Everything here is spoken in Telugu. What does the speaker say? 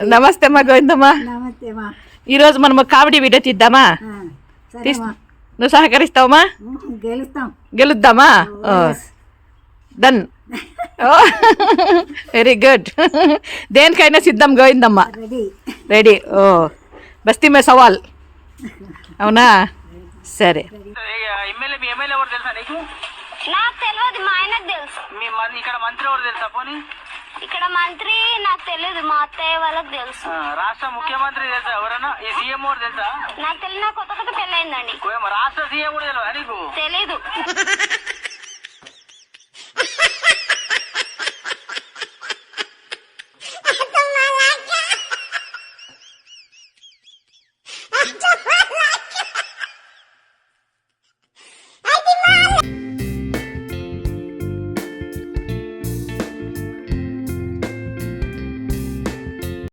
నమస్తే అమ్మా గోవిందమ్మా. ఈరోజు మనం కామెడీ వీడియో తీద్దామా? నువ్వు సహకరిస్తావమ్మా? గెలుద్దామా? డన్. Very good. దేనికైనా సిద్ధం గోవిందమ్మా. రెడీ. ఓ బస్తీ మే సవాల్. అవునా? సరే. నాకు తెలియదు, మా ఆయనకు తెలుసు. ఇక్కడ మంత్రి ఎవరు తెలుసా? పోనీ ఇక్కడ మంత్రి నాకు తెలియదు, మా అత్తయ్య వాళ్ళకి తెలుసు. రాష్ట్ర ముఖ్యమంత్రి తెలుసా? ఎవరన్నా ఈ సీఎం ఎవరు తెలుసా? నాకు తెలియదు, కొత్త కొత్త పెళ్ళయిందండి. రాష్ట్ర సీఎం కూడా తెలియదు నీకు? తెలీదు.